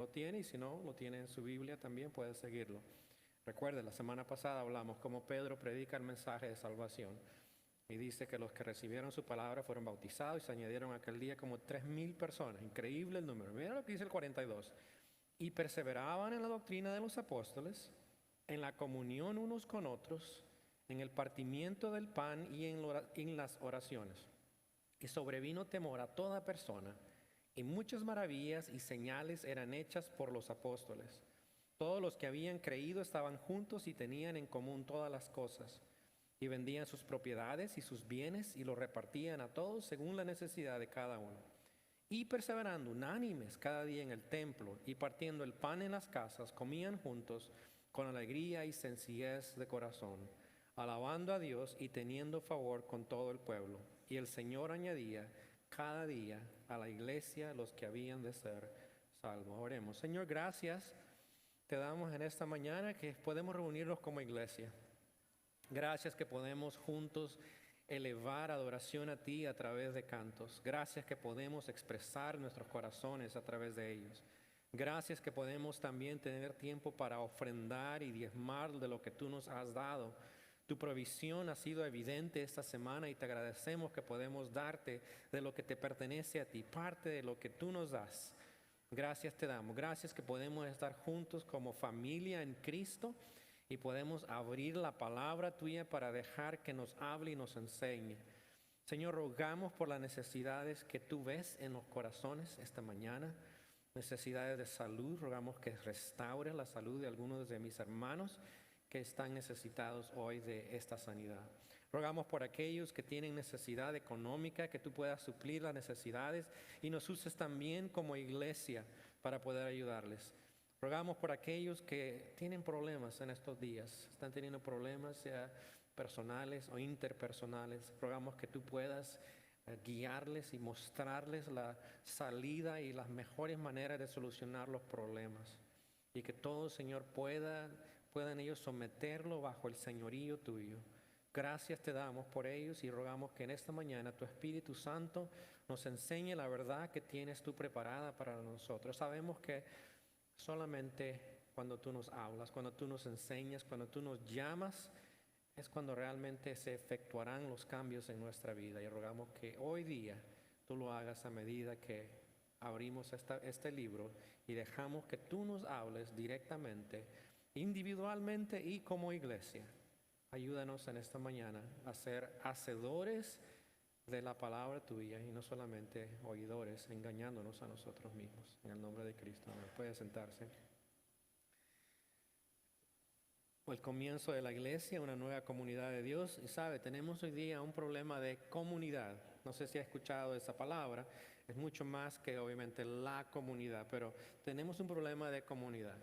lo tiene, y si no, lo tiene en su Biblia también, puede seguirlo. Recuerde, la semana pasada hablamos cómo Pedro predica el mensaje de salvación y dice que los que recibieron su palabra fueron bautizados y se añadieron aquel día como 3,000 personas. Increíble el número. Mira lo que dice el 42. Y perseveraban en la doctrina de los apóstoles, en la comunión unos con otros, en el partimiento del pan y en las oraciones. Y sobrevino temor a toda persona, y muchas maravillas y señales eran hechas por los apóstoles. Todos los que habían creído estaban juntos y tenían en común todas las cosas, y vendían sus propiedades y sus bienes y los repartían a todos según la necesidad de cada uno. Y perseverando unánimes cada día en el templo y partiendo el pan en las casas, comían juntos con alegría y sencillez de corazón, alabando a Dios y teniendo favor con todo el pueblo. Y el Señor añadía cada día a la iglesia los que habían de ser salvos. Oremos. Señor, gracias te damos en esta mañana que podemos reunirnos como iglesia. Gracias que podemos juntos elevar adoración a ti a través de cantos. Gracias que podemos expresar nuestros corazones a través de ellos. Gracias que podemos también tener tiempo para ofrendar y diezmar de lo que tú nos has dado. Tu provisión ha sido evidente esta semana y te agradecemos que podemos darte de lo que te pertenece a ti, parte de lo que tú nos das. Gracias te damos. Gracias que podemos estar juntos como familia en Cristo y podemos abrir la palabra tuya para dejar que nos hable y nos enseñe. Señor, rogamos por las necesidades que tú ves en los corazones esta mañana, necesidades de salud. Rogamos que restaures la salud de algunos de mis hermanos que están necesitados hoy de esta sanidad. Rogamos por aquellos que tienen necesidad económica, que tú puedas suplir las necesidades y nos uses también como iglesia para poder ayudarles. Rogamos por aquellos que tienen problemas en estos días, están teniendo problemas sea personales o interpersonales. Rogamos que tú puedas guiarles y mostrarles la salida y las mejores maneras de solucionar los problemas. Y que todo, Señor, puedan ellos someterlo bajo el señorío tuyo. Gracias te damos por ellos y rogamos que en esta mañana tu Espíritu Santo nos enseñe la verdad que tienes tú preparada para nosotros. Sabemos que solamente cuando tú nos hablas, cuando tú nos enseñas, cuando tú nos llamas, es cuando realmente se efectuarán los cambios en nuestra vida. Y rogamos que hoy día tú lo hagas a medida que abrimos este libro y dejamos que tú nos hables directamente, individualmente y como iglesia. Ayúdanos en esta mañana a ser hacedores de la palabra tuya y no solamente oidores, engañándonos a nosotros mismos. En el nombre de Cristo. Puede sentarse. El comienzo de la iglesia, una nueva comunidad de Dios. Y sabe, tenemos hoy día un problema de comunidad. No sé si ha escuchado esa palabra. Es mucho más que obviamente la comunidad, pero tenemos un problema de comunidad.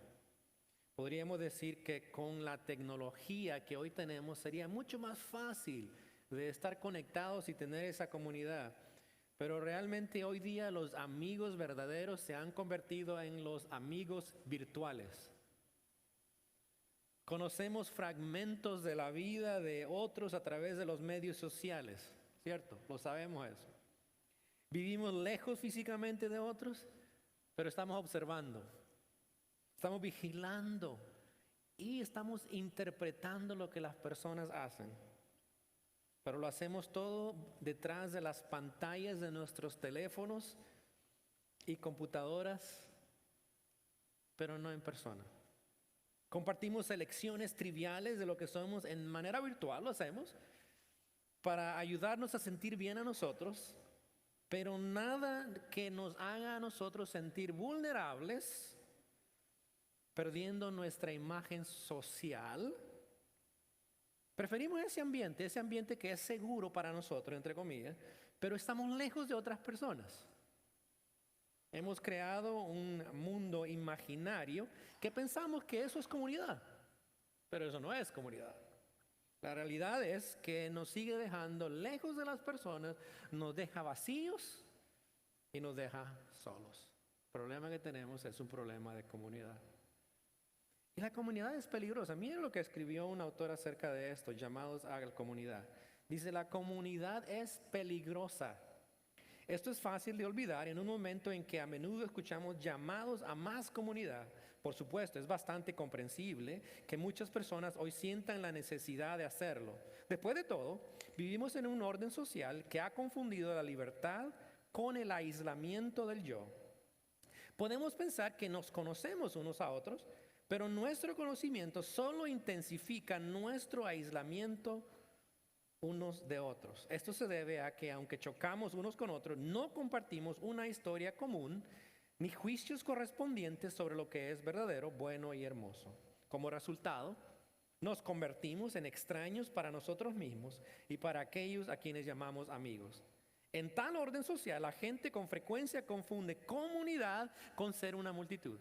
Podríamos decir que con la tecnología que hoy tenemos sería mucho más fácil de estar conectados y tener esa comunidad. Pero realmente hoy día los amigos verdaderos se han convertido en los amigos virtuales. Conocemos fragmentos de la vida de otros a través de los medios sociales, ¿cierto? Lo sabemos eso. Vivimos lejos físicamente de otros, pero estamos observando. Estamos vigilando y estamos interpretando lo que las personas hacen. Pero lo hacemos todo detrás de las pantallas de nuestros teléfonos y computadoras, pero no en persona. Compartimos selecciones triviales de lo que somos en manera virtual, lo hacemos, para ayudarnos a sentir bien a nosotros, pero nada que nos haga a nosotros sentir vulnerables, perdiendo nuestra imagen social. Preferimos ese ambiente que es seguro para nosotros, entre comillas, pero estamos lejos de otras personas. Hemos creado un mundo imaginario que pensamos que eso es comunidad, pero eso no es comunidad. La realidad es que nos sigue dejando lejos de las personas, nos deja vacíos y nos deja solos. El problema que tenemos es un problema de comunidad. Y la comunidad es peligrosa. Miren lo que escribió un autor acerca de esto, llamados a la comunidad. Dice, la comunidad es peligrosa. Esto es fácil de olvidar en un momento en que a menudo escuchamos llamados a más comunidad. Por supuesto, es bastante comprensible que muchas personas hoy sientan la necesidad de hacerlo. Después de todo, vivimos en un orden social que ha confundido la libertad con el aislamiento del yo. Podemos pensar que nos conocemos unos a otros, pero nuestro conocimiento solo intensifica nuestro aislamiento unos de otros. Esto se debe a que aunque chocamos unos con otros, no compartimos una historia común ni juicios correspondientes sobre lo que es verdadero, bueno y hermoso. Como resultado, nos convertimos en extraños para nosotros mismos y para aquellos a quienes llamamos amigos. En tal orden social, la gente con frecuencia confunde comunidad con ser una multitud.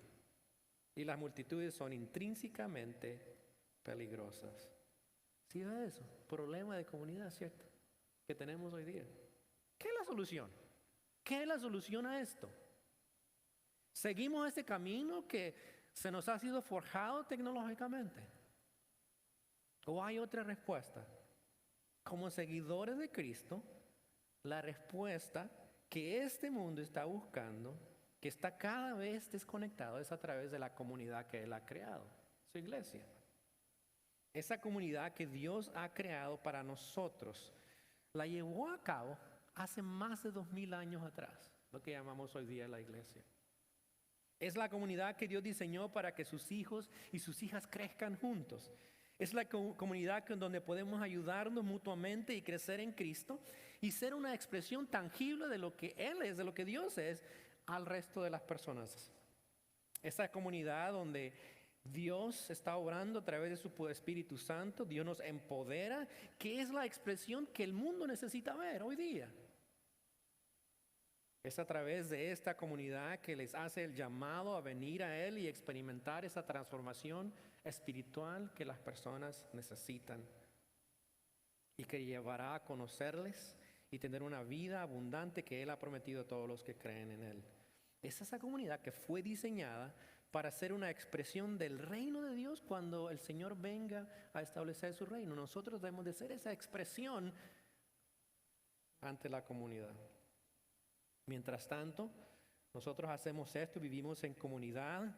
Y las multitudes son intrínsecamente peligrosas. ¿Sí ve eso? Problema de comunidad, ¿cierto? Que tenemos hoy día. ¿Qué es la solución? ¿Qué es la solución a esto? ¿Seguimos este camino que se nos ha sido forjado tecnológicamente? ¿O hay otra respuesta? Como seguidores de Cristo, la respuesta que este mundo está buscando, que está cada vez desconectado, es a través de la comunidad que Él ha creado, su iglesia. Esa comunidad que Dios ha creado para nosotros, la llevó a cabo hace más de 2000 años atrás, lo que llamamos hoy día la iglesia. Es la comunidad que Dios diseñó para que sus hijos y sus hijas crezcan juntos. Es la comunidad donde podemos ayudarnos mutuamente y crecer en Cristo y ser una expresión tangible de lo que Él es, de lo que Dios es, al resto de las personas. Esa comunidad donde Dios está obrando a través de su Espíritu Santo, Dios nos empodera, que es la expresión que el mundo necesita ver hoy día. Es a través de esta comunidad que les hace el llamado a venir a Él y experimentar esa transformación espiritual que las personas necesitan y que llevará a conocerles y tener una vida abundante que Él ha prometido a todos los que creen en Él. Es esa comunidad que fue diseñada para ser una expresión del reino de Dios cuando el Señor venga a establecer su reino. Nosotros debemos de ser esa expresión ante la comunidad. Mientras tanto, nosotros hacemos esto, vivimos en comunidad,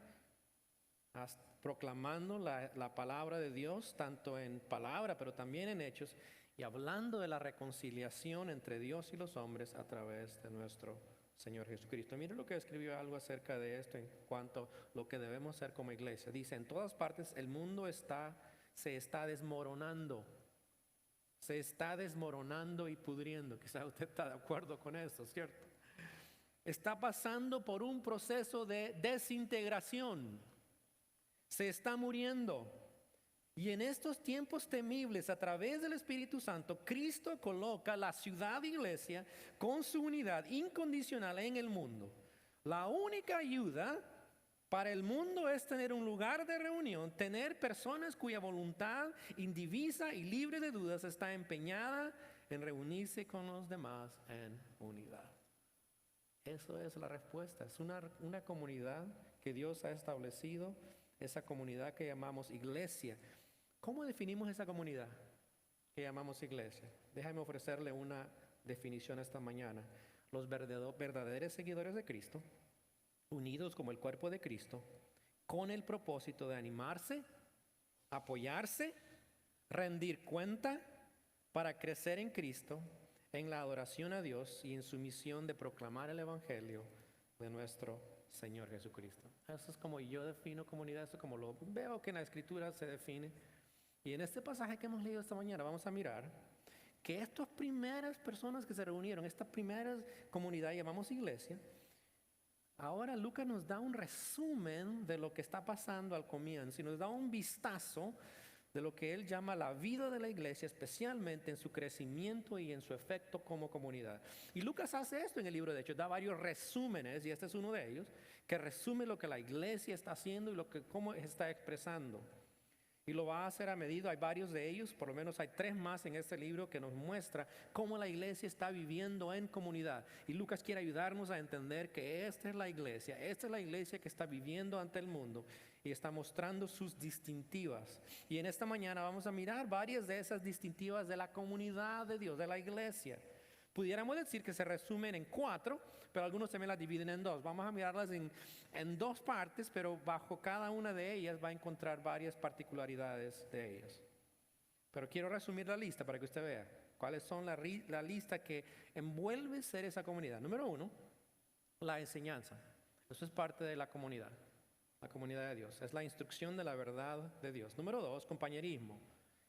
proclamando la palabra de Dios, tanto en palabra, pero también en hechos, y hablando de la reconciliación entre Dios y los hombres a través de nuestro Señor Jesucristo. Mire lo que escribió algo acerca de esto en cuanto a lo que debemos hacer como iglesia. Dice, en todas partes el mundo se está desmoronando. Se está desmoronando y pudriendo. Quizás usted está de acuerdo con eso, ¿cierto? Está pasando por un proceso de desintegración. Se está muriendo. Y en estos tiempos temibles, a través del Espíritu Santo, Cristo coloca la ciudad iglesia con su unidad incondicional en el mundo. La única ayuda para el mundo es tener un lugar de reunión, tener personas cuya voluntad indivisa y libre de dudas está empeñada en reunirse con los demás en unidad. Eso es la respuesta. Es una comunidad que Dios ha establecido, esa comunidad que llamamos iglesia. ¿Cómo definimos esa comunidad que llamamos iglesia? Déjame ofrecerle una definición esta mañana. Los verdaderos seguidores de Cristo, unidos como el cuerpo de Cristo, con el propósito de animarse, apoyarse, rendir cuenta para crecer en Cristo, en la adoración a Dios y en su misión de proclamar el Evangelio de nuestro Señor Jesucristo. Eso es como yo defino comunidad, eso es como lo veo que en la Escritura se define. Y en este pasaje que hemos leído esta mañana vamos a mirar que estas primeras personas que se reunieron, esta primera comunidad llamamos iglesia, ahora Lucas nos da un resumen de lo que está pasando al comienzo y nos da un vistazo de lo que él llama la vida de la iglesia, especialmente en su crecimiento y en su efecto como comunidad. Y Lucas hace esto en el libro de Hechos, da varios resúmenes, y este es uno de ellos, que resume lo que la iglesia está haciendo y cómo está expresando. Y lo va a hacer a medida, hay varios de ellos, por lo menos hay 3 más en este libro que nos muestra cómo la iglesia está viviendo en comunidad. Y Lucas quiere ayudarnos a entender que esta es la iglesia que está viviendo ante el mundo y está mostrando sus distintivas. Y en esta mañana vamos a mirar varias de esas distintivas de la comunidad de Dios, de la iglesia. Pudiéramos decir que se resumen en 4, pero algunos también las dividen en 2. Vamos a mirarlas en 2 partes, pero bajo cada una de ellas va a encontrar varias particularidades de ellas. Pero quiero resumir la lista para que usted vea cuáles son la lista que envuelve ser esa comunidad. Número 1, la enseñanza. Eso es parte de la comunidad de Dios. Es la instrucción de la verdad de Dios. Número 2, compañerismo.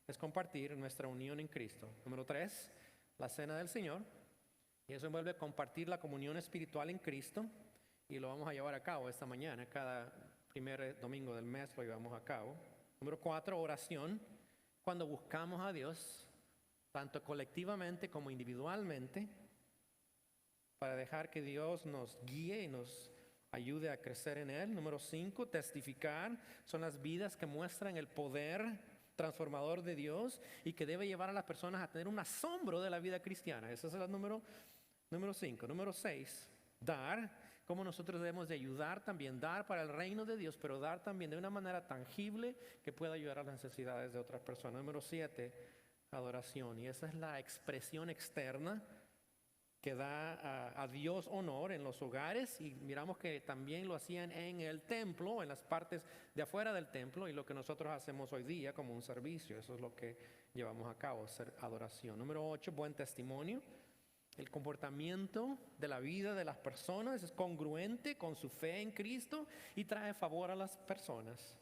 Es compartir nuestra unión en Cristo. Número 3, la cena del Señor. Y eso envuelve compartir la comunión espiritual en Cristo. Y lo vamos a llevar a cabo esta mañana. Cada primer domingo del mes lo llevamos a cabo. Número 4, oración. Cuando buscamos a Dios, tanto colectivamente como individualmente, para dejar que Dios nos guíe y nos ayude a crecer en Él. Número 5, testificar. Son las vidas que muestran el poder transformador de Dios y que debe llevar a las personas a tener un asombro de la vida cristiana. Ese es el número 5. Número 6, dar. Cómo nosotros debemos de ayudar también, dar para el reino de Dios, pero dar también de una manera tangible que pueda ayudar a las necesidades de otras personas. Número 7, adoración. Y esa es la expresión externa que da a Dios honor en los hogares, y miramos que también lo hacían en el templo, en las partes de afuera del templo, y lo que nosotros hacemos hoy día como un servicio. Eso es lo que llevamos a cabo, ser adoración. Número 8, buen testimonio. El comportamiento de la vida de las personas es congruente con su fe en Cristo y trae favor a las personas,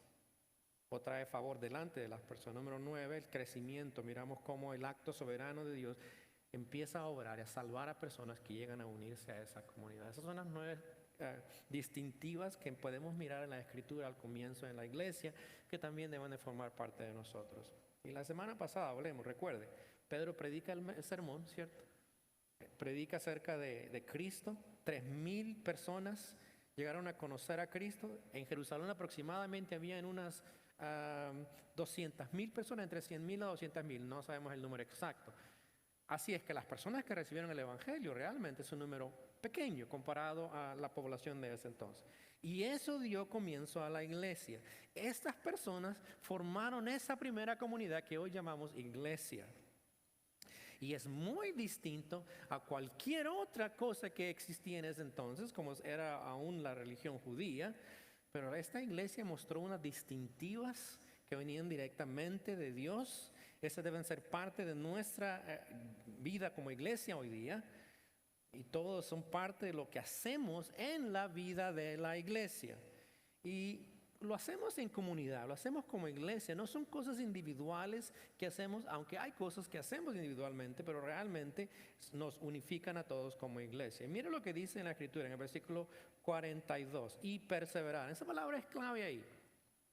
o trae favor delante de las personas. Número 9, el crecimiento. Miramos cómo el acto soberano de Dios empieza a obrar y a salvar a personas que llegan a unirse a esa comunidad. Esas son las 9 distintivas que podemos mirar en la Escritura al comienzo en la iglesia, que también deben de formar parte de nosotros. Y la semana pasada recuerde, Pedro predica el sermón, ¿cierto? Predica acerca de Cristo. 3,000 personas llegaron a conocer a Cristo. En Jerusalén aproximadamente habían unas 200,000 personas, entre 100,000 a 200,000, no sabemos el número exacto. Así es que las personas que recibieron el Evangelio realmente es un número pequeño comparado a la población de ese entonces. Y eso dio comienzo a la iglesia. Estas personas formaron esa primera comunidad que hoy llamamos iglesia. Y es muy distinto a cualquier otra cosa que existía en ese entonces, como era aún la religión judía. Pero esta iglesia mostró unas distintivas que venían directamente de Dios. Esas deben ser parte de nuestra vida como iglesia hoy día. Y todos son parte de lo que hacemos en la vida de la iglesia. Y lo hacemos en comunidad, lo hacemos como iglesia. No son cosas individuales que hacemos, aunque hay cosas que hacemos individualmente, pero realmente nos unifican a todos como iglesia. Y mire lo que dice en la Escritura, en el versículo 42. Y perseverar. Esa palabra es clave ahí.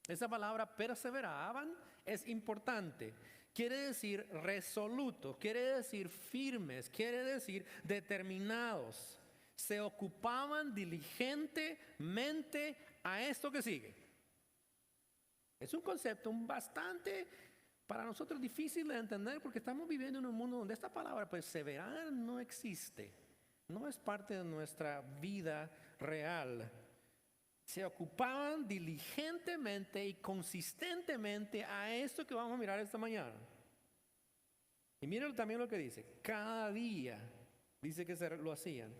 Esa palabra perseveraban es importante. Quiere decir resolutos, quiere decir firmes, quiere decir determinados. Se ocupaban diligentemente a esto que sigue. Es un concepto bastante para nosotros difícil de entender, porque estamos viviendo en un mundo donde esta palabra perseverar no existe. No es parte de nuestra vida real. Se ocupaban diligentemente y consistentemente a esto que vamos a mirar esta mañana. Y miren también lo que dice. Cada día, dice que lo hacían.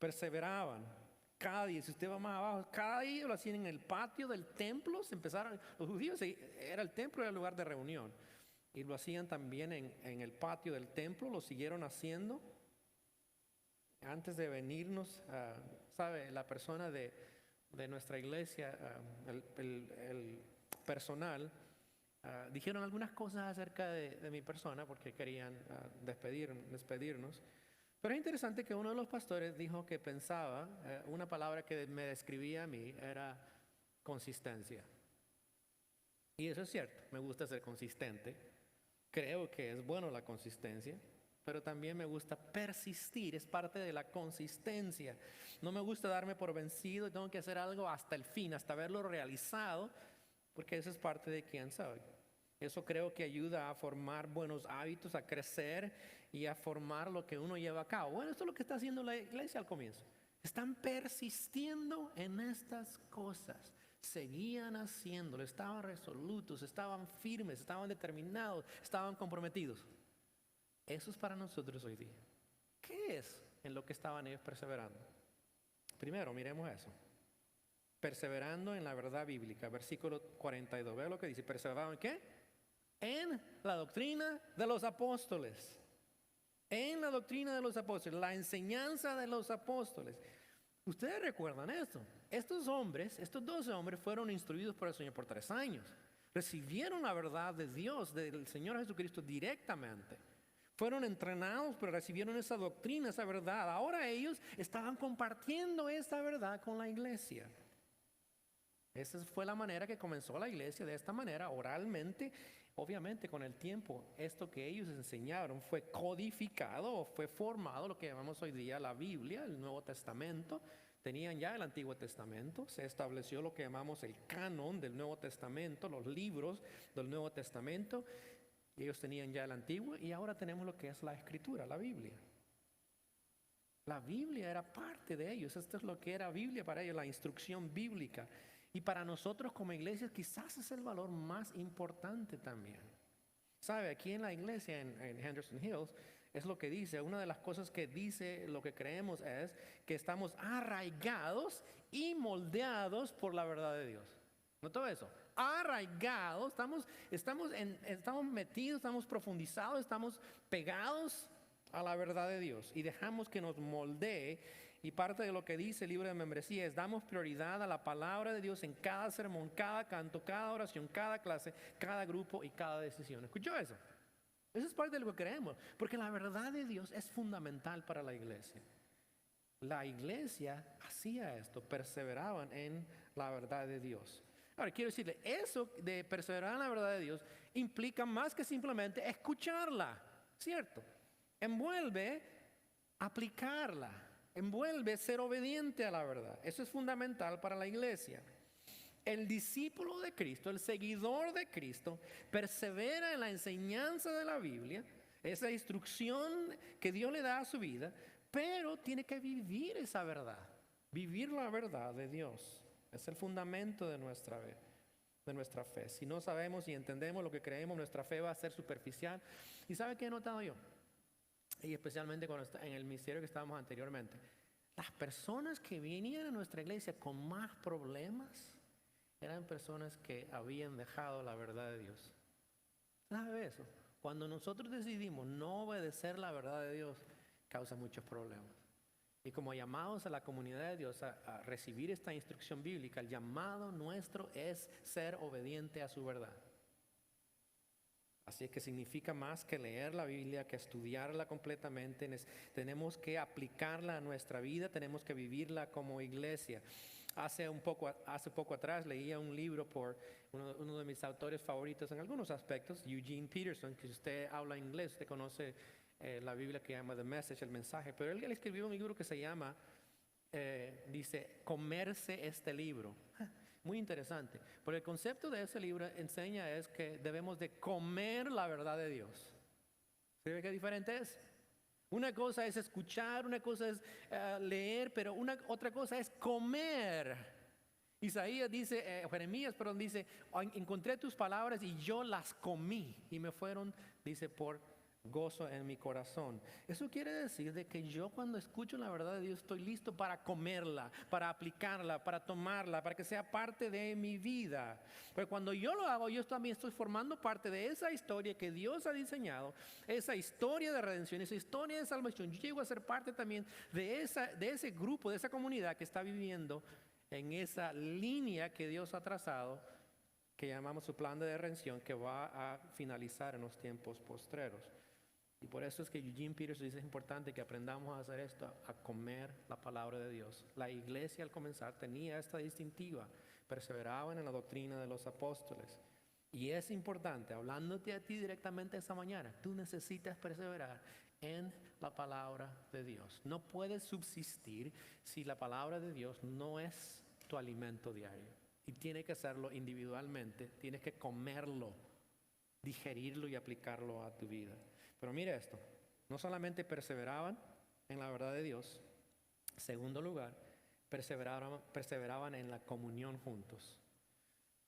Perseveraban. Cada día, si usted va más abajo, cada día lo hacían en el patio del templo. Los judíos, era el templo, era el lugar de reunión. Y lo hacían también en el patio del templo, lo siguieron haciendo. Antes de venirnos, ¿sabe? La persona de nuestra iglesia, el personal, dijeron algunas cosas acerca de mi persona porque querían despedirnos. Pero es interesante que uno de los pastores dijo que pensaba, una palabra que me describía a mí era consistencia. Y eso es cierto, me gusta ser consistente. Creo que es bueno la consistencia. Pero también me gusta persistir, es parte de la consistencia. No me gusta darme por vencido y tengo que hacer algo hasta el fin, hasta verlo realizado, porque eso es parte de quién soy. Eso creo que ayuda a formar buenos hábitos, a crecer y a formar lo que uno lleva a cabo. Bueno, esto es lo que está haciendo la iglesia al comienzo. Están persistiendo en estas cosas. Seguían haciéndolo, estaban resolutos, estaban firmes, estaban determinados, estaban comprometidos. Eso es para nosotros hoy día. ¿Qué es en lo que estaban ellos perseverando? Primero, miremos eso. Perseverando en la verdad bíblica, versículo 42. Vea lo que dice. ¿Perseveraban en qué? En la doctrina de los apóstoles. En la doctrina de los apóstoles, la enseñanza de los apóstoles. Ustedes recuerdan esto. Estos 12 hombres fueron instruidos por el Señor por 3 años. Recibieron la verdad de Dios, del Señor Jesucristo directamente. Fueron entrenados, pero recibieron esa doctrina, esa verdad. Ahora ellos estaban compartiendo esa verdad con la iglesia. Esa fue la manera que comenzó la iglesia, de esta manera, oralmente. Obviamente con el tiempo, esto que ellos enseñaron fue codificado o fue formado, lo que llamamos hoy día la Biblia, el Nuevo Testamento. Tenían ya el Antiguo Testamento, se estableció lo que llamamos el canon del Nuevo Testamento, los libros del Nuevo Testamento. Ellos tenían ya el Antiguo y ahora tenemos lo que es la Escritura, la Biblia. La Biblia era parte de ellos, esto es lo que era Biblia para ellos, la instrucción bíblica. Y para nosotros como iglesia quizás es el valor más importante también. ¿Sabe? Aquí en la iglesia, en Henderson Hills, es lo que dice, una de las cosas que dice, lo que creemos es que estamos arraigados y moldeados por la verdad de Dios. ¿Notó eso? Arraigados, estamos metidos, estamos profundizados, estamos pegados a la verdad de Dios y dejamos que nos moldee. Y parte de lo que dice el libro de membresía es: damos prioridad a la palabra de Dios en cada sermón, cada canto, cada oración, cada clase, cada grupo y cada decisión. ¿Escuchó eso? Eso es parte de lo que creemos, porque la verdad de Dios es fundamental para la iglesia. La iglesia hacía esto, perseveraban en la verdad de Dios. Ahora, quiero decirle, eso de perseverar en la verdad de Dios implica más que simplemente escucharla, ¿cierto? Envuelve aplicarla, envuelve ser obediente a la verdad. Eso es fundamental para la iglesia. El discípulo de Cristo, el seguidor de Cristo, persevera en la enseñanza de la Biblia, esa instrucción que Dios le da a su vida, pero tiene que vivir esa verdad, vivir la verdad de Dios. Es el fundamento de nuestra fe. Si no sabemos y entendemos lo que creemos, nuestra fe va a ser superficial. ¿Y sabe qué he notado yo? Y especialmente en el ministerio que estábamos anteriormente. Las personas que venían a nuestra iglesia con más problemas eran personas que habían dejado la verdad de Dios. ¿Sabe eso? Cuando nosotros decidimos no obedecer la verdad de Dios, causa muchos problemas. Y como llamados a la comunidad de Dios a recibir esta instrucción bíblica, el llamado nuestro es ser obediente a su verdad. Así es que significa más que leer la Biblia, que estudiarla completamente. Tenemos que aplicarla a nuestra vida, tenemos que vivirla como iglesia. Hace poco atrás leía un libro por uno de mis autores favoritos en algunos aspectos, Eugene Peterson, que si usted habla inglés, usted conoce la Biblia que llama The Message, el mensaje. Pero él escribió un libro que se llama, dice, Comerse este libro. Muy interesante. Pero el concepto de ese libro enseña es que debemos de comer la verdad de Dios. ¿Se ve qué diferente es? Una cosa es escuchar, una cosa es leer, pero otra cosa es comer. Isaías dice, Jeremías, perdón, dice, encontré tus palabras y yo las comí y me fueron, dice, por gozo en mi corazón. Eso quiere decir de que yo cuando escucho la verdad de Dios estoy listo para comerla, para aplicarla, para tomarla, para que sea parte de mi vida. Pero cuando yo lo hago, yo también estoy formando parte de esa historia que Dios ha diseñado, esa historia de redención, esa historia de salvación. Yo llego a ser parte también de ese grupo, de esa comunidad que está viviendo en esa línea que Dios ha trazado, que llamamos su plan de redención, que va a finalizar en los tiempos postreros. Y por eso es que Eugene Peterson dice: es importante que aprendamos a hacer esto, a comer la palabra de Dios. La iglesia al comenzar tenía esta distintiva, perseveraban en la doctrina de los apóstoles. Y es importante, hablándote a ti directamente esta mañana, tú necesitas perseverar en la palabra de Dios. No puedes subsistir si la palabra de Dios no es tu alimento diario. Y tiene que hacerlo individualmente, tienes que comerlo, digerirlo y aplicarlo a tu vida. Pero mire esto, no solamente perseveraban en la verdad de Dios, en segundo lugar, perseveraban en la comunión juntos.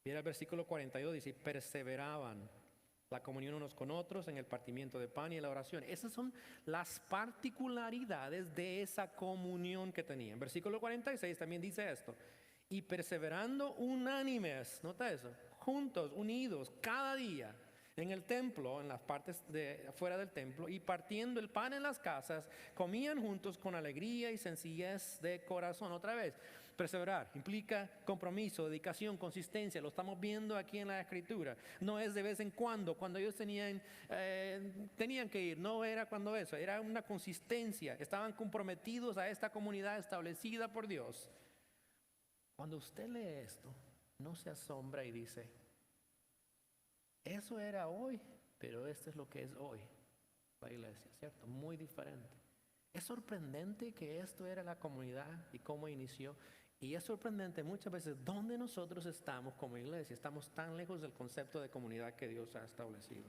Mira el versículo 42, dice, perseveraban La comunión unos con otros, en el partimiento de pan y en la oración. Esas son las particularidades de esa comunión que tenían. Versículo 46 también dice esto. Y perseverando unánimes, nota eso, juntos, unidos, cada día en el templo, en las partes de afuera del templo, y partiendo el pan en las casas, comían juntos con alegría y sencillez de corazón. Otra vez, perseverar implica compromiso, dedicación, consistencia. Lo estamos viendo aquí en la Escritura. No es de vez en cuando ellos tenían que ir. No era cuando eso, era una consistencia. Estaban comprometidos a esta comunidad establecida por Dios. Cuando usted lee esto, no se asombra y dice, eso era hoy, pero esto es lo que es hoy, la iglesia, ¿cierto? Muy diferente. Es sorprendente que esto era la comunidad y cómo inició. Y es sorprendente muchas veces dónde nosotros estamos como iglesia. Estamos tan lejos del concepto de comunidad que Dios ha establecido.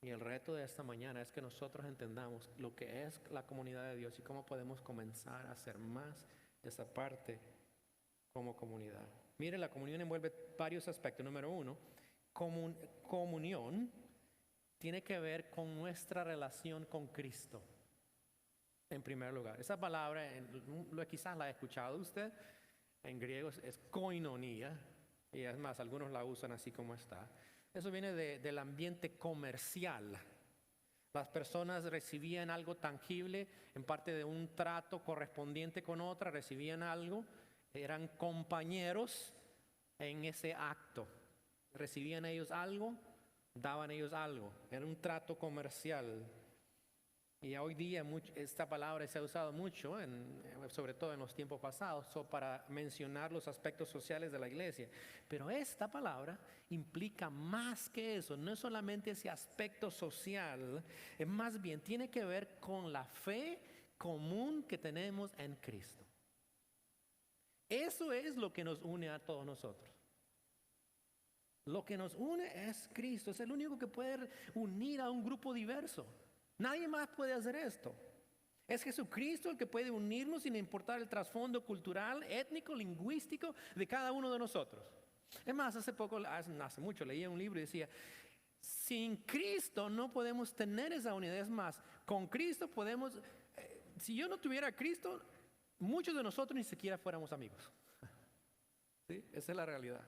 Y el reto de esta mañana es que nosotros entendamos lo que es la comunidad de Dios y cómo podemos comenzar a hacer más de esa parte como comunidad. Mire, la comunión envuelve varios aspectos. Número uno, comunión tiene que ver con nuestra relación con Cristo. En primer lugar, esa palabra quizás la ha escuchado usted. En griego es koinonia, y es más, algunos la usan así como está. Eso viene del ambiente comercial. Las personas recibían algo tangible en parte de un trato correspondiente con otra, recibían algo, eran compañeros en ese acto. Recibían ellos algo, daban ellos algo. Era un trato comercial. Y hoy día esta palabra se ha usado mucho, sobre todo en los tiempos pasados, para mencionar los aspectos sociales de la iglesia. Pero esta palabra implica más que eso, no es solamente ese aspecto social, es más bien tiene que ver con la fe común que tenemos en Cristo. Eso es lo que nos une a todos nosotros. Lo que nos une es Cristo, es el único que puede unir a un grupo diverso. Nadie más puede hacer esto. Es Jesucristo el que puede unirnos sin importar el trasfondo cultural, étnico, lingüístico de cada uno de nosotros. Es más, hace mucho leí un libro y decía, sin Cristo no podemos tener esa unidad. Es más, con Cristo podemos, si yo no tuviera a Cristo, muchos de nosotros ni siquiera fuéramos amigos. ¿Sí? Esa es la realidad.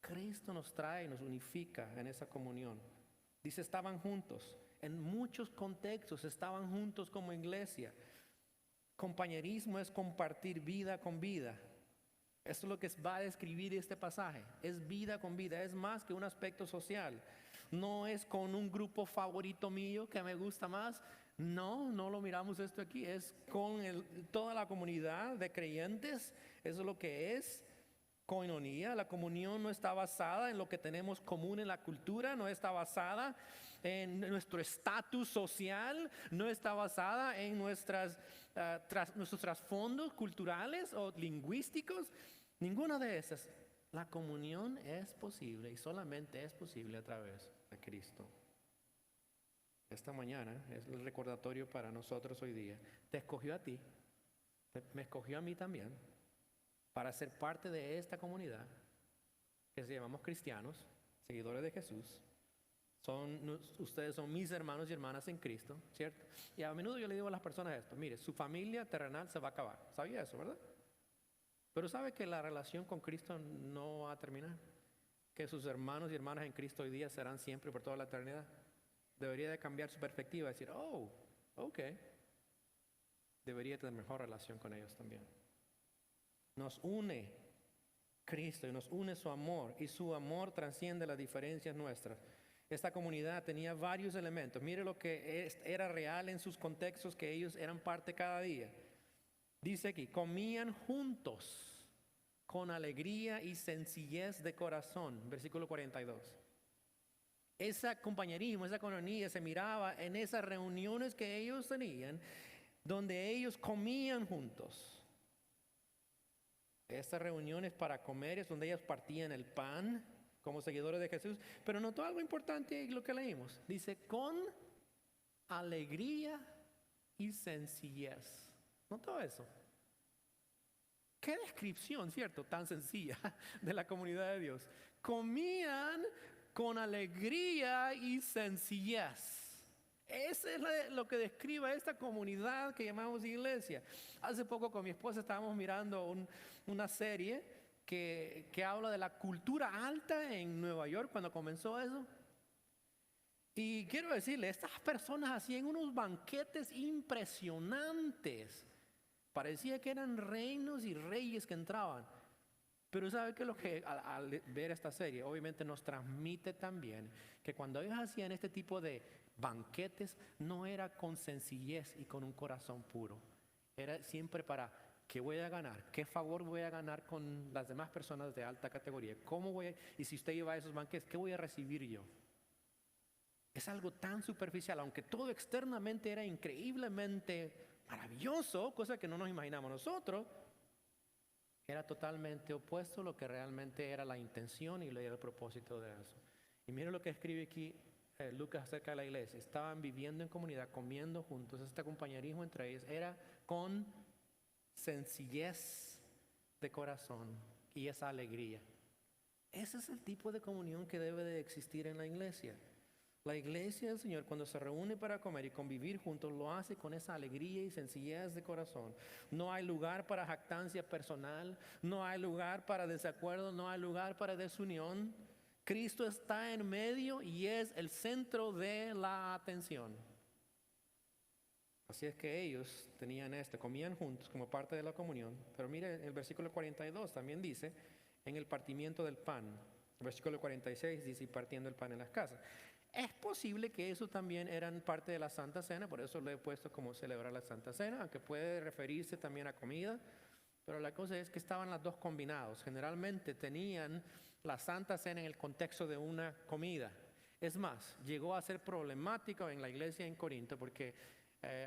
Cristo nos trae y nos unifica en esa comunión. Dice, estaban juntos. En muchos contextos estaban juntos como iglesia. Compañerismo es compartir vida con vida. Esto es lo que va a describir este pasaje. Es vida con vida, es más que un aspecto social. No es con un grupo favorito mío que me gusta más. No lo miramos esto aquí. Es con toda la comunidad de creyentes. Eso es lo que es koinonía. La comunión no está basada en lo que tenemos común en la cultura, no está basada en nuestro estatus social, no está basada en nuestros trasfondos culturales o lingüísticos, ninguna de esas. La comunión es posible y solamente es posible a través de Cristo. Esta mañana es el recordatorio para nosotros hoy día. Te escogió a ti, me escogió a mí también, para ser parte de esta comunidad que se llamamos cristianos, seguidores de Jesús. Ustedes son mis hermanos y hermanas en Cristo, ¿cierto? Y a menudo yo le digo a las personas esto, mire, su familia terrenal se va a acabar. ¿Sabía eso, verdad? Pero ¿sabe que la relación con Cristo no va a terminar? Que sus hermanos y hermanas en Cristo hoy día serán siempre por toda la eternidad. Debería de cambiar su perspectiva y decir, ok. Debería tener mejor relación con ellos también. Nos une Cristo y nos une su amor, y su amor trasciende las diferencias nuestras. Esta comunidad tenía varios elementos. Mire lo que era real en sus contextos, que ellos eran parte cada día. Dice aquí, comían juntos con alegría y sencillez de corazón. Versículo 42. Ese compañerismo, esa coinonía se miraba en esas reuniones que ellos tenían, donde ellos comían juntos. Estas reuniones para comer es donde ellos partían el pan como seguidores de Jesús. Pero notó algo importante en lo que leímos. Dice, con alegría y sencillez. ¿Notó eso? Qué descripción, ¿cierto? Tan sencilla de la comunidad de Dios. Comían con alegría y sencillez. Eso es lo que describe esta comunidad que llamamos iglesia. Hace poco con mi esposa estábamos mirando una serie que habla de la cultura alta en Nueva York cuando comenzó eso. Y quiero decirle, estas personas hacían unos banquetes impresionantes. Parecía que eran reinos y reyes que entraban. Pero ¿sabe qué es lo que al ver esta serie? Obviamente nos transmite también que cuando ellos hacían este tipo de banquetes, no era con sencillez y con un corazón puro. Era siempre para ¿qué voy a ganar? ¿Qué favor voy a ganar con las demás personas de alta categoría? ¿Cómo voy a, y si usted lleva a esos banquetes, ¿qué voy a recibir yo? Es algo tan superficial, aunque todo externamente era increíblemente maravilloso, cosa que no nos imaginamos nosotros. Era totalmente opuesto a lo que realmente era la intención y el propósito de eso. Y mire lo que escribe aquí Lucas acerca de la iglesia. Estaban viviendo en comunidad, comiendo juntos. Este compañerismo entre ellos era con sencillez de corazón y esa alegría. Ese es el tipo de comunión que debe de existir en la iglesia. La iglesia del Señor, cuando se reúne para comer y convivir juntos, lo hace con esa alegría y sencillez de corazón. No hay lugar para jactancia personal, no hay lugar para desacuerdo, no hay lugar para desunión. Cristo está en medio y es el centro de la atención. Así es que ellos tenían comían juntos como parte de la comunión. Pero mire, el versículo 42 también dice, en el partimiento del pan. El versículo 46 dice, y partiendo el pan en las casas. Es posible que eso también eran parte de la Santa Cena, por eso lo he puesto como celebrar la Santa Cena, aunque puede referirse también a comida, pero la cosa es que estaban las dos combinados. Generalmente tenían la Santa Cena en el contexto de una comida. Es más, llegó a ser problemático en la iglesia en Corinto porque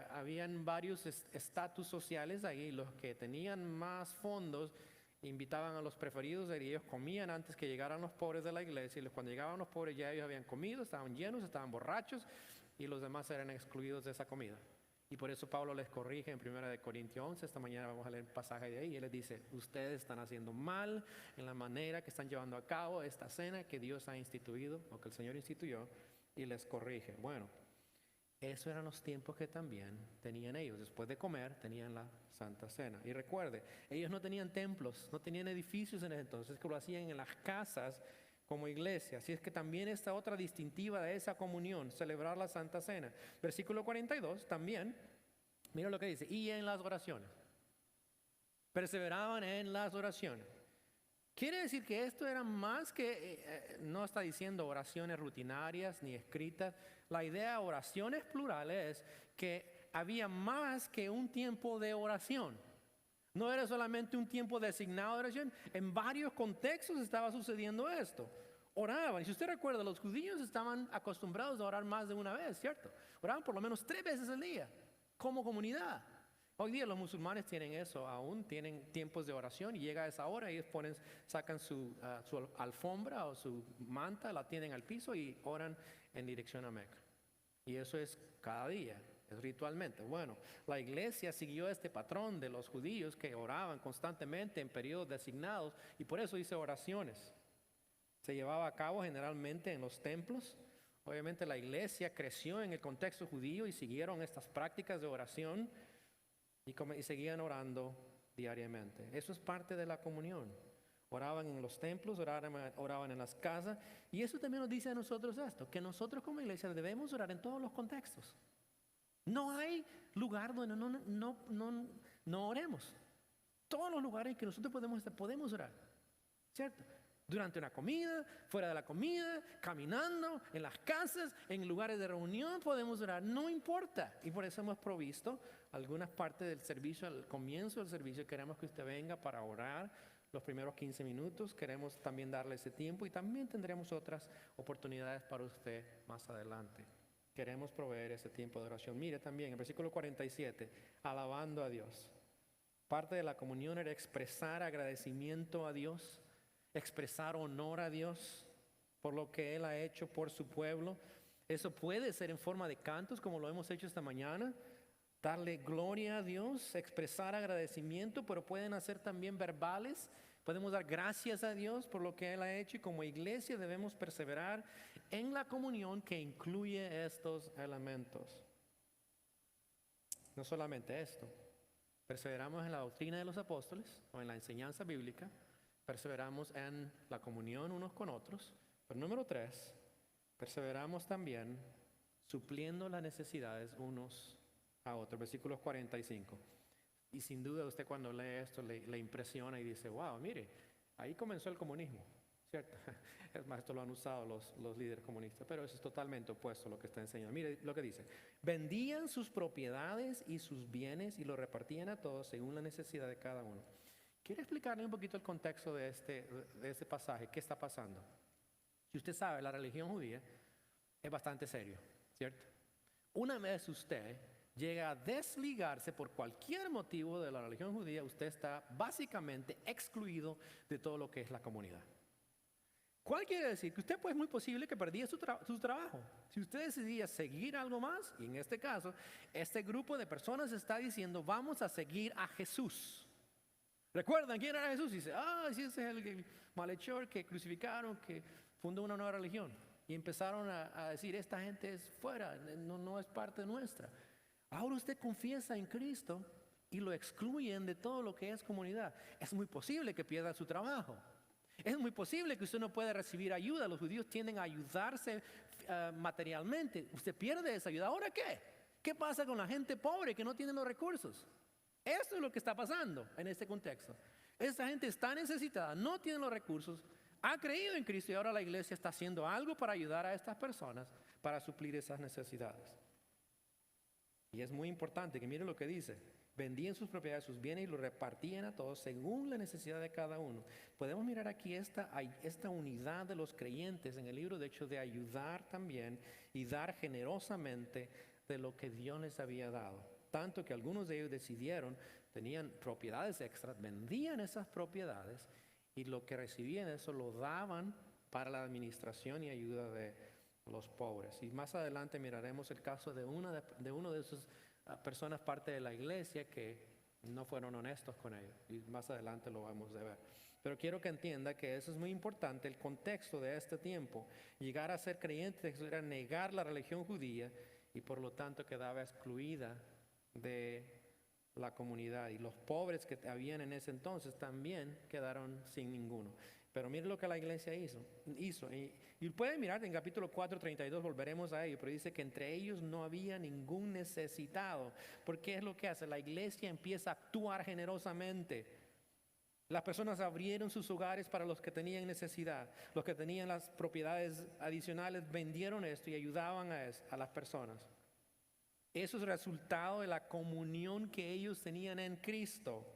habían varios estatus sociales ahí, los que tenían más fondos invitaban a los preferidos y ellos comían antes que llegaran los pobres de la iglesia, y cuando llegaban los pobres ya ellos habían comido, estaban llenos, estaban borrachos y los demás eran excluidos de esa comida. Y por eso Pablo les corrige en 1 Corintios 11, esta mañana vamos a leer un pasaje de ahí, y él les dice, ustedes están haciendo mal en la manera que están llevando a cabo esta cena que Dios ha instituido, o que el Señor instituyó, y les corrige. Bueno, esos eran los tiempos que también tenían ellos. Después de comer, tenían la Santa Cena. Y recuerde, ellos no tenían templos, no tenían edificios en ese entonces, que lo hacían en las casas como iglesia. Así es que también esta otra distintiva de esa comunión, celebrar la Santa Cena. Versículo 42 también, mira lo que dice, y en las oraciones. Perseveraban en las oraciones. Quiere decir que esto era más que, no está diciendo oraciones rutinarias ni escritas. La idea de oraciones plurales es que había más que un tiempo de oración. No era solamente un tiempo designado de oración. En varios contextos estaba sucediendo esto. Oraban. Y si usted recuerda, los judíos estaban acostumbrados a orar más de una vez, ¿cierto? Oraban por lo menos 3 veces al día, como comunidad. Hoy día los musulmanes tienen eso, aún tienen tiempos de oración y llega a esa hora, ellos sacan su alfombra o su manta, la tienen al piso y oran en dirección a Meca. Y eso es cada día, es ritualmente. Bueno, la iglesia siguió este patrón de los judíos que oraban constantemente en periodos designados y por eso hice oraciones. Se llevaba a cabo generalmente en los templos. Obviamente la iglesia creció en el contexto judío y siguieron estas prácticas de oración. Y seguían orando diariamente. Eso es parte de la comunión. Oraban en los templos, oraban en las casas. Y eso también nos dice a nosotros esto, que nosotros como iglesia debemos orar en todos los contextos. No hay lugar donde no oremos. Todos los lugares en que nosotros podemos orar. ¿Cierto? Durante una comida, fuera de la comida, caminando, en las casas, en lugares de reunión podemos orar, no importa. Y por eso hemos provisto algunas partes del servicio, al comienzo del servicio, queremos que usted venga para orar los primeros 15 minutos, queremos también darle ese tiempo y también tendremos otras oportunidades para usted más adelante. Queremos proveer ese tiempo de oración. Mire también, el versículo 47, alabando a Dios. Parte de la comunión era expresar agradecimiento a Dios, expresar honor a Dios por lo que Él ha hecho por su pueblo. Eso puede ser en forma de cantos, como lo hemos hecho esta mañana, darle gloria a Dios, expresar agradecimiento, pero pueden hacer también verbales, Podemos dar gracias a Dios por lo que Él ha hecho y como iglesia debemos perseverar en la comunión que incluye estos elementos. No solamente esto, perseveramos en la doctrina de los apóstoles o en la enseñanza bíblica, perseveramos en la comunión unos con otros, pero número 3, perseveramos también supliendo las necesidades unos a otros. Versículos 45. Y sin duda usted cuando lee esto le impresiona y dice, wow, mire, ahí comenzó el comunismo, ¿cierto? Es más, esto lo han usado los líderes comunistas, pero eso es totalmente opuesto a lo que está enseñando. Mire lo que dice, vendían sus propiedades y sus bienes y lo repartían a todos según la necesidad de cada uno. Quiero explicarle un poquito el contexto de este pasaje, qué está pasando. Si usted sabe, la religión judía es bastante serio, ¿cierto? Una vez usted llega a desligarse por cualquier motivo de la religión judía, usted está básicamente excluido de todo lo que es la comunidad. ¿Cuál quiere decir? Que usted pues es muy posible que perdiera su trabajo. Si usted decidía seguir algo más, y en este caso, este grupo de personas está diciendo, vamos a seguir a Jesús. ¿Recuerdan quién era Jesús? Y dice, sí, ese es el malhechor que crucificaron, que fundó una nueva religión. Y empezaron a decir, esta gente es fuera, no es parte nuestra. Ahora usted confiesa en Cristo y lo excluyen de todo lo que es comunidad. Es muy posible que pierda su trabajo. Es muy posible que usted no pueda recibir ayuda. Los judíos tienden a ayudarse materialmente. Usted pierde esa ayuda. ¿Ahora qué? ¿Qué pasa con la gente pobre que no tiene los recursos? Esto es lo que está pasando en este contexto. Esta gente está necesitada, no tiene los recursos, ha creído en Cristo y ahora la iglesia está haciendo algo para ayudar a estas personas para suplir esas necesidades. Y es muy importante que miren lo que dice. Vendían sus propiedades, sus bienes y lo repartían a todos según la necesidad de cada uno. Podemos mirar aquí esta unidad de los creyentes en el libro de Hechos de ayudar también y dar generosamente de lo que Dios les había dado. Tanto que algunos de ellos decidieron, tenían propiedades extras, vendían esas propiedades y lo que recibían eso lo daban para la administración y ayuda de los pobres. Y más adelante miraremos el caso de uno de esos personas parte de la iglesia que no fueron honestos con ellos y más adelante lo vamos a ver. Pero quiero que entienda que eso es muy importante, el contexto de este tiempo. Llegar a ser creyente era negar la religión judía y por lo tanto quedaba excluida de la comunidad y los pobres que habían en ese entonces también quedaron sin ninguno. Pero mire lo que la iglesia hizo y pueden mirar en capítulo 4, 32, volveremos a ello, pero dice que entre ellos no había ningún necesitado, porque es lo que hace, la iglesia empieza a actuar generosamente. Las personas abrieron sus hogares para los que tenían necesidad, los que tenían las propiedades adicionales vendieron esto y ayudaban a las personas. Eso es resultado de la comunión que ellos tenían en Cristo.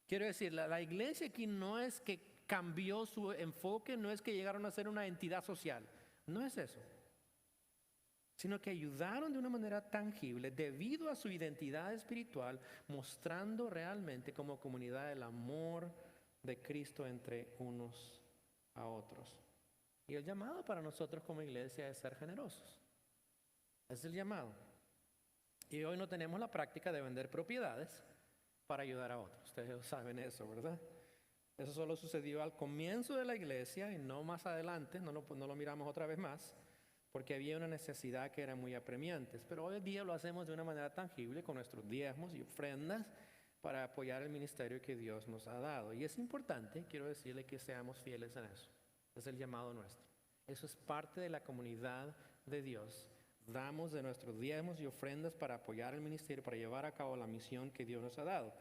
Quiero decir, la iglesia aquí no es que cambió su enfoque, no es que llegaron a ser una entidad social, no es eso, sino que ayudaron de una manera tangible debido a su identidad espiritual, mostrando realmente como comunidad el amor de Cristo entre unos a otros. Y el llamado para nosotros como iglesia es ser generosos. Es el llamado. Y hoy no tenemos la práctica de vender propiedades para ayudar a otros. Ustedes saben eso, ¿verdad? Eso solo sucedió al comienzo de la iglesia y no más adelante, no lo miramos otra vez más, porque había una necesidad que era muy apremiante. Pero hoy en día lo hacemos de una manera tangible con nuestros diezmos y ofrendas para apoyar el ministerio que Dios nos ha dado. Y es importante, quiero decirle, que seamos fieles en eso. Es el llamado nuestro. Eso es parte de la comunidad de Dios. Damos de nuestros diezmos y ofrendas para apoyar el ministerio, para llevar a cabo la misión que Dios nos ha dado.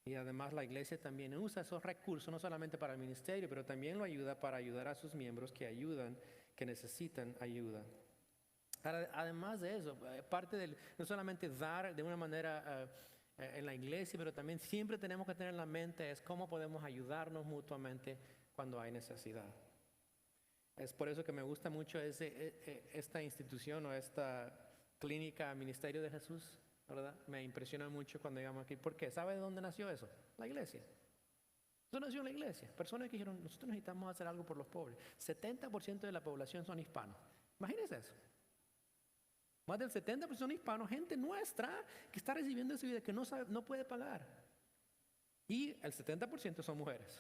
Y además la iglesia también usa esos recursos no solamente para el ministerio, pero también lo ayuda para ayudar a sus miembros que necesitan ayuda. Además de eso, parte del no solamente dar de una manera en la iglesia, pero también siempre tenemos que tener en la mente es cómo podemos ayudarnos mutuamente cuando hay necesidad. Es por eso que me gusta mucho esta institución o esta clínica Ministerio de Jesús, ¿verdad? Me impresiona mucho cuando llegamos aquí. ¿Por qué? ¿Sabe de dónde nació eso? La iglesia. Eso nació en la iglesia. Personas que dijeron, nosotros necesitamos hacer algo por los pobres. 70% de la población son hispanos. Imagínense eso. Más del 70% son hispanos, gente nuestra que está recibiendo esa vida que no puede pagar. Y el 70% son mujeres.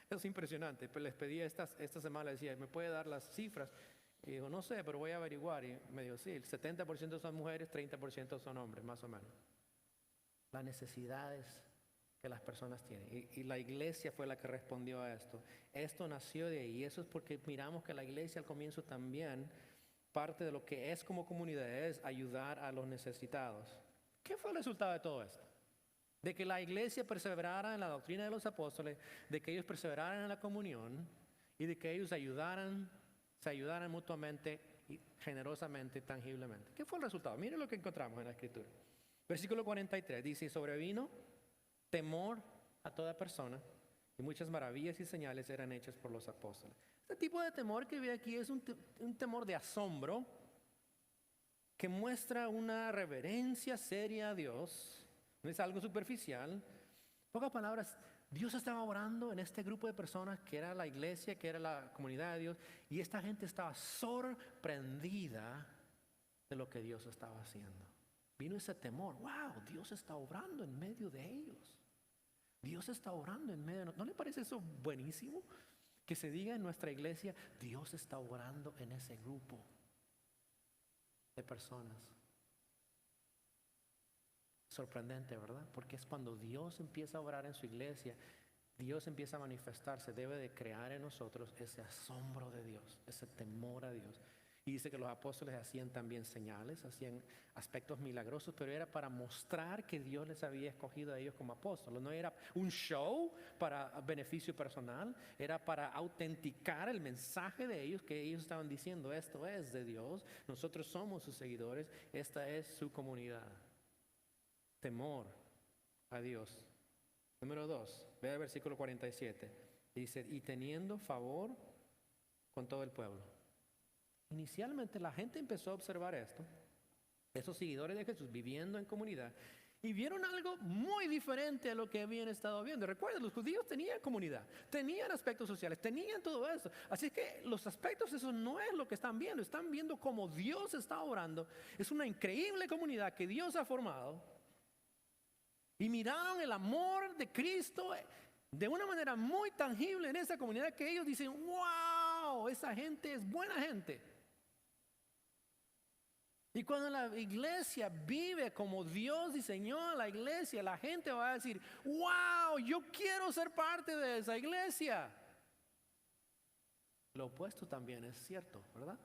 Es impresionante. Pues les pedí esta semana, les decía, ¿me puede dar las cifras? Y dijo, no sé, pero voy a averiguar. Y me dijo, sí, el 70% son mujeres, 30% son hombres, más o menos. Las necesidades que las personas tienen. Y la iglesia fue la que respondió a esto. Esto nació de ahí. Y eso es porque miramos que la iglesia al comienzo también, parte de lo que es como comunidad, es ayudar a los necesitados. ¿Qué fue el resultado de todo esto? De que la iglesia perseverara en la doctrina de los apóstoles, de que ellos perseveraran en la comunión y de que ellos se ayudaran mutuamente y generosamente, tangiblemente. ¿Qué fue el resultado? Miren lo que encontramos en la Escritura. Versículo 43 dice, sobrevino temor a toda persona y muchas maravillas y señales eran hechas por los apóstoles. Este tipo de temor que ve aquí es un temor de asombro que muestra una reverencia seria a Dios. No es algo superficial. En pocas palabras, Dios estaba orando en este grupo de personas que era la iglesia, que era la comunidad de Dios, y esta gente estaba sorprendida de lo que Dios estaba haciendo. Vino ese temor, wow, Dios está obrando en medio de ellos. Dios está obrando en medio de nosotros. ¿No le parece eso buenísimo? Que se diga en nuestra iglesia, Dios está obrando en ese grupo de personas. Sorprendente, ¿verdad? Porque es cuando Dios empieza a obrar en su iglesia, Dios empieza a manifestarse, debe de crear en nosotros ese asombro de Dios, ese temor a Dios. Y dice que los apóstoles hacían también señales, hacían aspectos milagrosos, pero era para mostrar que Dios les había escogido a ellos como apóstoles. No era un show para beneficio personal, era para autenticar el mensaje de ellos, que ellos estaban diciendo, esto es de Dios, nosotros somos sus seguidores, esta es su comunidad. Temor a Dios. Número 2, ve al versículo 47. Dice, y teniendo favor con todo el pueblo. Inicialmente la gente empezó a observar esto, esos seguidores de Jesús viviendo en comunidad, y vieron algo muy diferente a lo que habían estado viendo. Recuerden, los judíos tenían comunidad, tenían aspectos sociales, tenían todo eso. Así que los aspectos, eso no es lo que están viendo cómo Dios está obrando. Es una increíble comunidad que Dios ha formado. Y miraron el amor de Cristo de una manera muy tangible en esa comunidad, que ellos dicen, wow, esa gente es buena gente. Y cuando la iglesia vive como Dios diseñó la iglesia, la gente va a decir, wow, yo quiero ser parte de esa iglesia. Lo opuesto también es cierto, ¿verdad?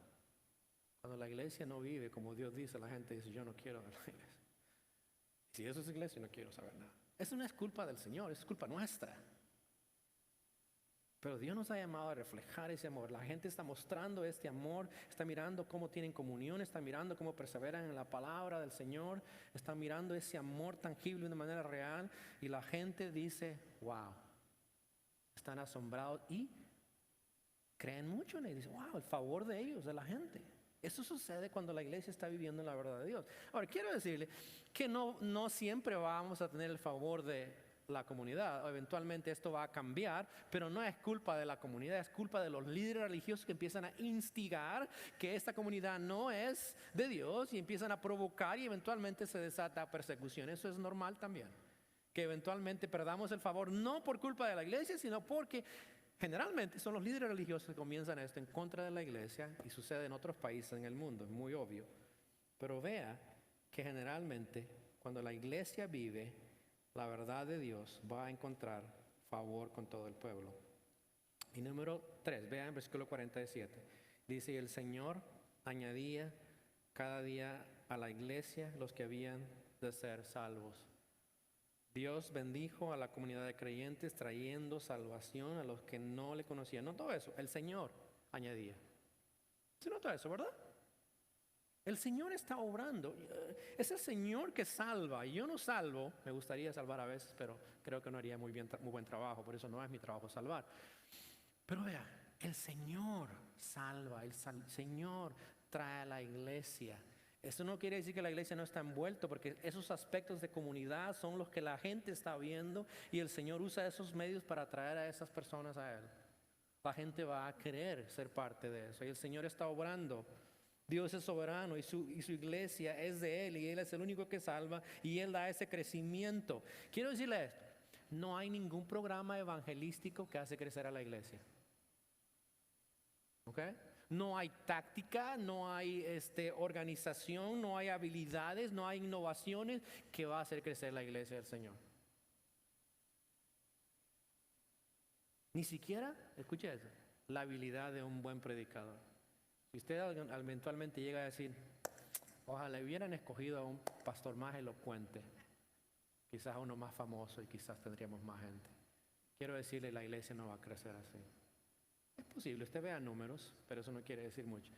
Cuando la iglesia no vive como Dios dice, la gente dice, yo no quiero ver la iglesia. Si eso es iglesia, no quiero saber nada. Eso no es culpa del Señor, es culpa nuestra. Pero Dios nos ha llamado a reflejar ese amor. La gente está mostrando este amor, está mirando cómo tienen comunión, está mirando cómo perseveran en la palabra del Señor, está mirando ese amor tangible de una manera real, y la gente dice, wow, están asombrados y creen mucho en ellos. Dicen, wow, el favor de ellos, de la gente. Eso sucede cuando la iglesia está viviendo en la verdad de Dios. Ahora, quiero decirle que no siempre vamos a tener el favor de la comunidad. Eventualmente esto va a cambiar, pero no es culpa de la comunidad, es culpa de los líderes religiosos que empiezan a instigar que esta comunidad no es de Dios y empiezan a provocar, y eventualmente se desata persecución. Eso es normal también, que eventualmente perdamos el favor, no por culpa de la iglesia, sino porque generalmente son los líderes religiosos que comienzan esto en contra de la iglesia, y sucede en otros países en el mundo, es muy obvio. Pero vea que generalmente cuando la iglesia vive la verdad de Dios, va a encontrar favor con todo el pueblo. Y número 3, vean en versículo 47. Dice, y el Señor añadía cada día a la iglesia los que habían de ser salvos. Dios bendijo a la comunidad de creyentes trayendo salvación a los que no le conocían. No todo eso, el Señor añadía. ¿Se nota eso, verdad? El Señor está obrando. Es el Señor que salva. Yo no salvo. Me gustaría salvar a veces, pero creo que no haría muy buen trabajo. Por eso no es mi trabajo salvar. Pero vea, el Señor salva. El Señor trae a la iglesia. Eso no quiere decir que la iglesia no está envuelta, porque esos aspectos de comunidad son los que la gente está viendo, y el Señor usa esos medios para atraer a esas personas a Él. La gente va a querer ser parte de eso, y el Señor está obrando. Dios es soberano y su iglesia es de Él, y Él es el único que salva, y Él da ese crecimiento. Quiero decirle esto, no hay ningún programa evangelístico que hace crecer a la iglesia. ¿Ok? No hay táctica, no hay organización, no hay habilidades, no hay innovaciones que va a hacer crecer la iglesia del Señor. Ni siquiera, escuche eso, la habilidad de un buen predicador. Si usted eventualmente llega a decir, ojalá hubieran escogido a un pastor más elocuente, quizás a uno más famoso y quizás tendríamos más gente. Quiero decirle, la iglesia no va a crecer así. Es posible, usted vea números, pero eso no quiere decir mucho.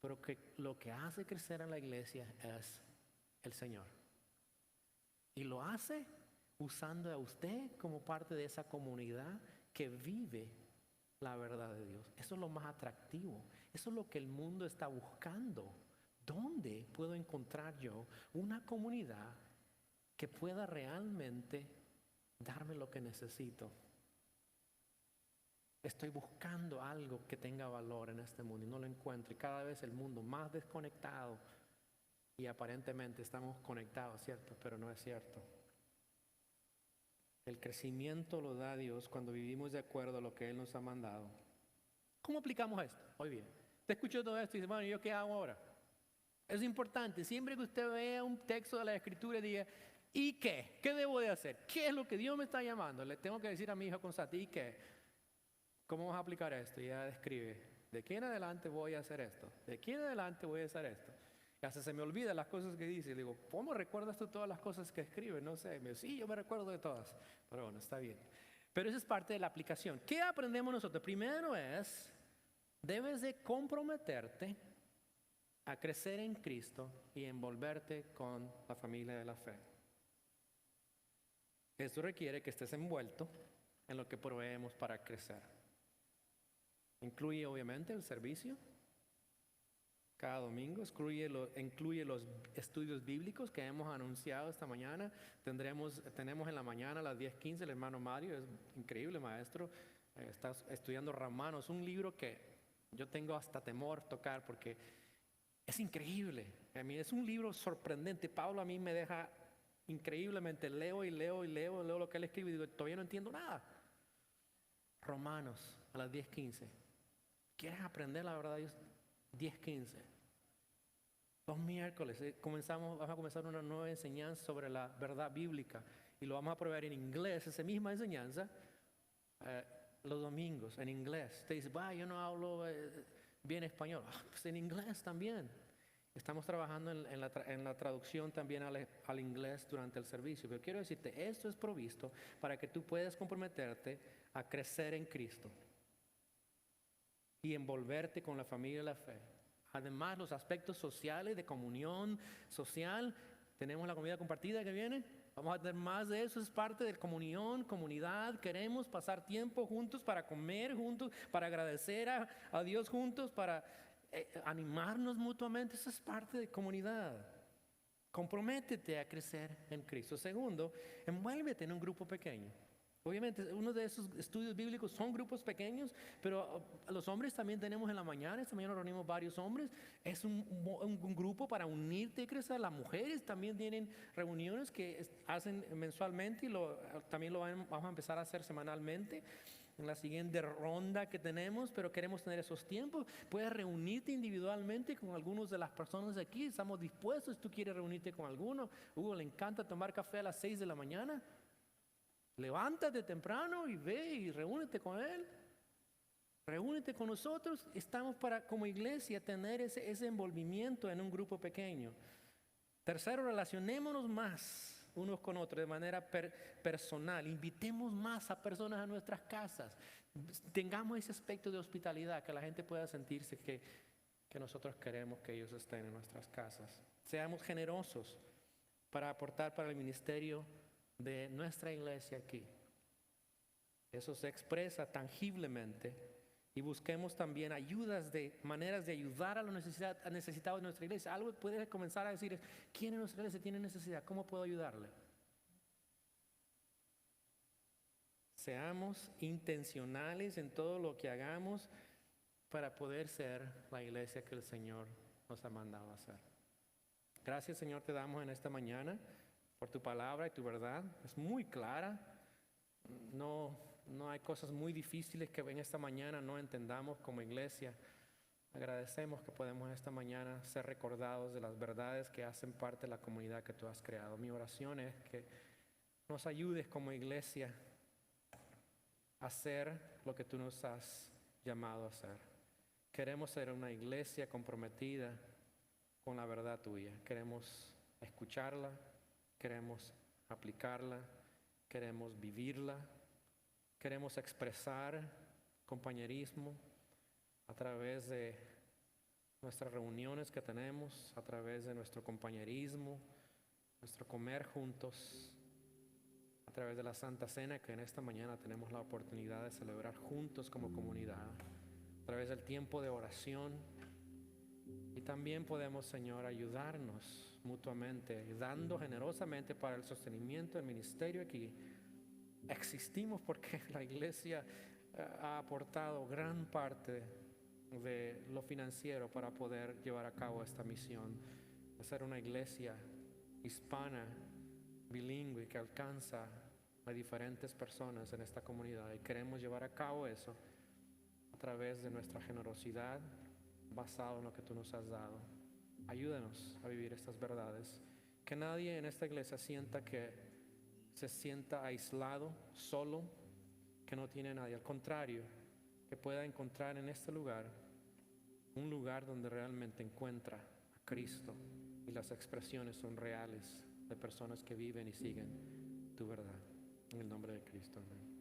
Pero que lo que hace crecer a la iglesia es el Señor. Y lo hace usando a usted como parte de esa comunidad que vive la verdad de Dios. Eso es lo más atractivo. Eso es lo que el mundo está buscando. ¿Dónde puedo encontrar yo una comunidad que pueda realmente darme lo que necesito? Estoy buscando algo que tenga valor en este mundo y no lo encuentro. Y cada vez el mundo más desconectado. Y aparentemente estamos conectados, ¿cierto? Pero no es cierto. El crecimiento lo da Dios cuando vivimos de acuerdo a lo que Él nos ha mandado. ¿Cómo aplicamos esto? Hoy bien, te escucho todo esto y dice, bueno, ¿yo qué hago ahora? Es importante, siempre que usted vea un texto de la Escritura y diga, ¿y qué? ¿Qué debo de hacer? ¿Qué es lo que Dios me está llamando? Le tengo que decir a mi hija constante, ¿y qué? ¿Cómo vamos a aplicar esto? Y ella describe, ¿de aquí en adelante voy a hacer esto? ¿De aquí en adelante voy a hacer esto? Y hasta se me olvidan las cosas que dice. Y digo, ¿cómo recuerdas tú todas las cosas que escribe? No sé. Me dice, sí, yo me recuerdo de todas. Pero bueno, está bien. Pero eso es parte de la aplicación. ¿Qué aprendemos nosotros? Primero es, debes de comprometerte a crecer en Cristo y envolverte con la familia de la fe. Esto requiere que estés envuelto en lo que proveemos para crecer. Incluye obviamente el servicio cada domingo, incluye los estudios bíblicos que hemos anunciado esta mañana. Tenemos en la mañana a las 10:15 el hermano Mario, es increíble maestro, está estudiando Romanos, un libro que yo tengo hasta temor tocar porque es increíble. A mí es un libro sorprendente. Pablo a mí me deja increíblemente, leo lo que él escribe y digo, todavía no entiendo nada. Romanos a las 10:15. ¿Quieres aprender la verdad de Dios? 10:15. Los miércoles vamos a comenzar una nueva enseñanza sobre la verdad bíblica y lo vamos a probar en inglés, esa misma enseñanza, los domingos en inglés. Usted dice, yo no hablo bien español. Pues en inglés también. Estamos trabajando en la traducción también al inglés durante el servicio. Pero quiero decirte, esto es provisto para que tú puedas comprometerte a crecer en Cristo y envolverte con la familia de la fe. Además, los aspectos sociales, de comunión social, tenemos la comida compartida que viene. Vamos a tener más de eso, es parte de comunión, comunidad. Queremos pasar tiempo juntos para comer juntos, para agradecer a Dios juntos, para animarnos mutuamente. Eso es parte de comunidad. Comprométete a crecer en Cristo. Segundo, envuélvete en un grupo pequeño. Obviamente, uno de esos estudios bíblicos son grupos pequeños, pero los hombres también tenemos en la mañana. Esta mañana nos reunimos varios hombres. Es un grupo para unirte y crecer. Las mujeres también tienen reuniones que hacen mensualmente y también lo vamos a empezar a hacer semanalmente en la siguiente ronda que tenemos, pero queremos tener esos tiempos. Puedes reunirte individualmente con algunas de las personas de aquí. Estamos dispuestos. Si tú quieres reunirte con alguno, Hugo le encanta tomar café a las 6 de la mañana. Levántate temprano y ve y reúnete con él. Reúnete con nosotros. Estamos como iglesia tener ese envolvimiento en un grupo pequeño. Tercero, relacionémonos más unos con otros de manera personal. Invitemos más a personas a nuestras casas. Tengamos ese aspecto de hospitalidad, que la gente pueda sentirse que nosotros queremos que ellos estén en nuestras casas. Seamos generosos para aportar para el ministerio de nuestra iglesia aquí. Eso se expresa tangiblemente y busquemos también maneras de ayudar a los necesitados de nuestra iglesia. Algo puede comenzar a decir es, ¿quién en nuestra iglesia tiene necesidad? ¿Cómo puedo ayudarle? Seamos intencionales en todo lo que hagamos para poder ser la iglesia que el Señor nos ha mandado a ser. Gracias, Señor, te damos en esta mañana por tu palabra y tu verdad. Es muy clara, no hay cosas muy difíciles que en esta mañana no entendamos como iglesia. Agradecemos que podemos esta mañana ser recordados de las verdades que hacen parte de la comunidad que tú has creado. Mi oración es que nos ayudes como iglesia a hacer lo que tú nos has llamado a hacer. Queremos ser una iglesia comprometida con la verdad tuya. Queremos escucharla, queremos aplicarla, queremos vivirla, queremos expresar compañerismo a través de nuestras reuniones que tenemos, a través de nuestro compañerismo, nuestro comer juntos, a través de la Santa Cena que en esta mañana tenemos la oportunidad de celebrar juntos como comunidad, a través del tiempo de oración. Y también podemos, Señor, ayudarnos mutuamente, dando generosamente para el sostenimiento del ministerio aquí. Existimos porque la iglesia ha aportado gran parte de lo financiero para poder llevar a cabo esta misión, de ser una iglesia hispana, bilingüe, que alcanza a diferentes personas en esta comunidad. Y queremos llevar a cabo eso a través de nuestra generosidad, basado en lo que tú nos has dado. Ayúdanos a vivir estas verdades. Que nadie en esta iglesia se sienta aislado, solo, que no tiene nadie. Al contrario, que pueda encontrar en este lugar un lugar donde realmente encuentra a Cristo y las expresiones son reales de personas que viven y siguen tu verdad. En el nombre de Cristo, amén.